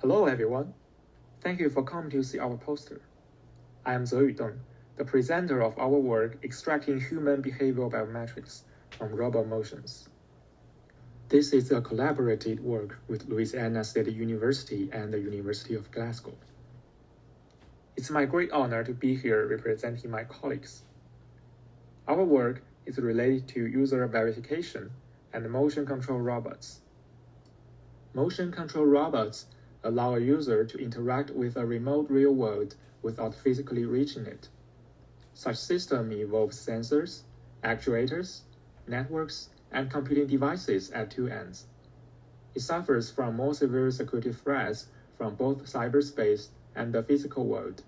Hello everyone. Thank you for coming to see our poster. I am Ze Yudong, the presenter of our work extracting human behavioral biometrics from robot motions. This is a collaborative work with Louisiana State University and the University of Glasgow. It's my great honor to be here representing my colleagues. Our work is related to user verification and motion control robots. Motion control robots allow a user to interact with a remote real world without physically reaching it. Such system involves sensors, actuators, networks, and computing devices at two ends. It suffers from more severe security threats from both cyberspace and the physical world.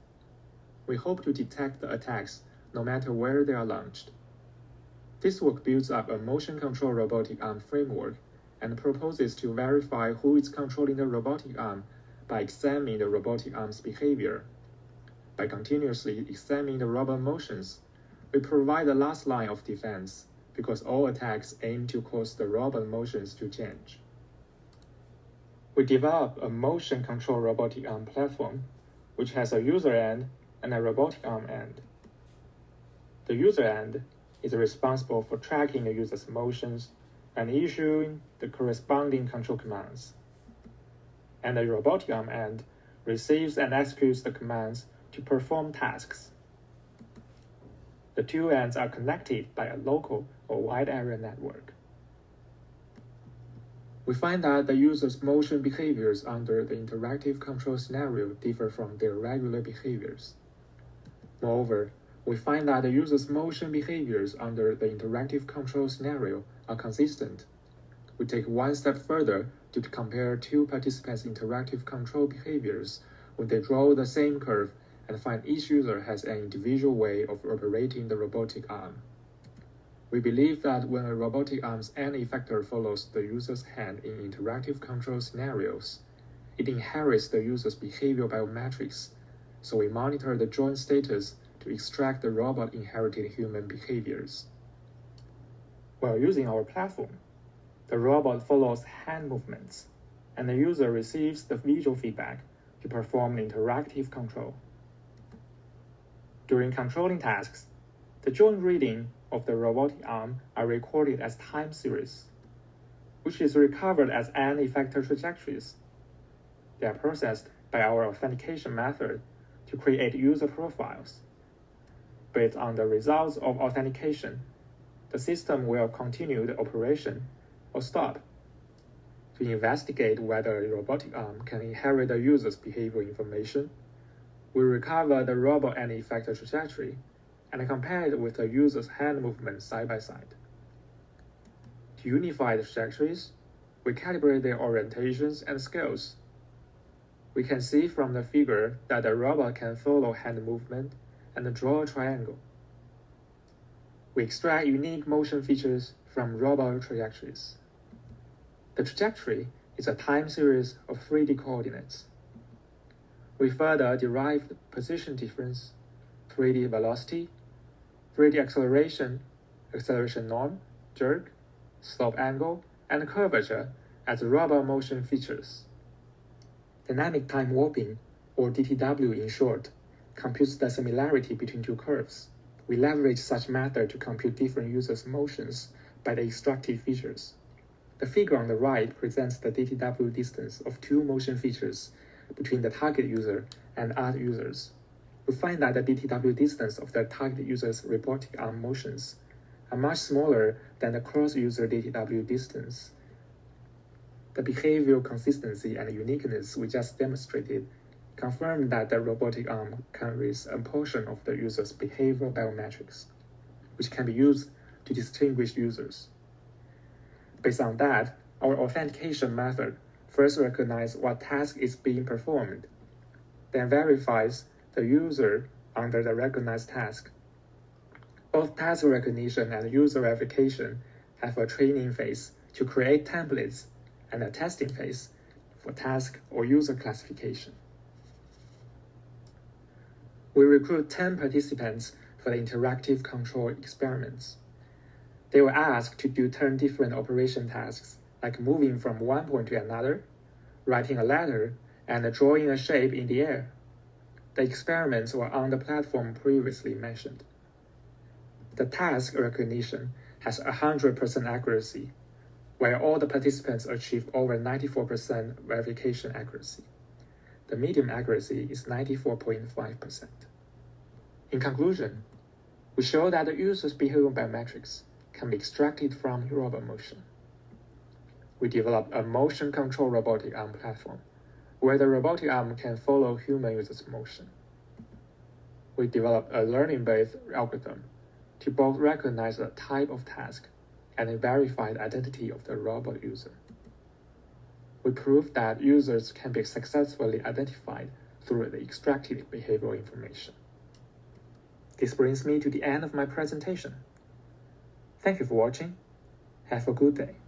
We hope to detect the attacks no matter where they are launched. This work builds up a motion control robotic arm framework and proposes to verify who is controlling the robotic arm by examining the robotic arm's behavior. By continuously examining the robot motions, we provide the last line of defense because all attacks aim to cause the robot motions to change. We develop a motion control robotic arm platform, which has a user end and a robotic arm end. The user end is responsible for tracking the user's motions and issuing the corresponding control commands. And the robotic arm end receives and executes the commands to perform tasks. The two ends are connected by a local or wide area network. We find that the user's motion behaviors under the interactive control scenario differ from their regular behaviors. Moreover, we find that the user's motion behaviors under the interactive control scenario are consistent. We take one step further to compare two participants' interactive control behaviors when they draw the same curve and find each user has an individual way of operating the robotic arm. We believe that when a robotic arm's end effector follows the user's hand in interactive control scenarios, it inherits the user's behavioral biometrics, so we monitor the joint status to extract the robot inherited human behaviors. While using our platform, the robot follows hand movements, and the user receives the visual feedback to perform interactive control. During controlling tasks, the joint reading of the robotic arm are recorded as time series, which is recovered as end effector trajectories. They are processed by our authentication method to create user profiles. Based on the results of authentication, the system will continue the operation or stop. To investigate whether a robotic arm can inherit the user's behavioral information, we recover the robot end effector trajectory and compare it with the user's hand movement side by side. To unify the trajectories, we calibrate their orientations and scales. We can see from the figure that the robot can follow hand movement and draw a triangle. We extract unique motion features from robot trajectories. The trajectory is a time series of 3D coordinates. We further derive the position difference, 3D velocity, 3D acceleration, acceleration norm, jerk, slope angle, and curvature as robot motion features. Dynamic time warping, or DTW in short, computes the similarity between two curves. We leverage such method to compute different users' motions by the extracted features. The figure on the right presents the DTW distance of two motion features between the target user and other users. We find that the DTW distance of the target user's robotic arm motions are much smaller than the cross-user DTW distance. The behavioral consistency and uniqueness we just demonstrated confirm that the robotic arm carries a portion of the user's behavioral biometrics, which can be used to distinguish users. Based on that, our authentication method first recognizes what task is being performed, then verifies the user under the recognized task. Both task recognition and user verification have a training phase to create templates and a testing phase for task or user classification. We recruit 10 participants for the interactive control experiments. They were asked to do 10 different operation tasks, like moving from one point to another, writing a letter, and drawing a shape in the air. The experiments were on the platform previously mentioned. The task recognition has 100% accuracy, where all the participants achieved over 94% verification accuracy. The medium accuracy is 94.5%. In conclusion, we show that the user's behavioral biometrics can be extracted from robot motion. We developed a motion control robotic arm platform, where the robotic arm can follow human users' motion. We developed a learning-based algorithm to both recognize the type of task and verify the identity of the robot user. We proved that users can be successfully identified through the extracted behavioral information. This brings me to the end of my presentation. Thank you for watching. Have a good day.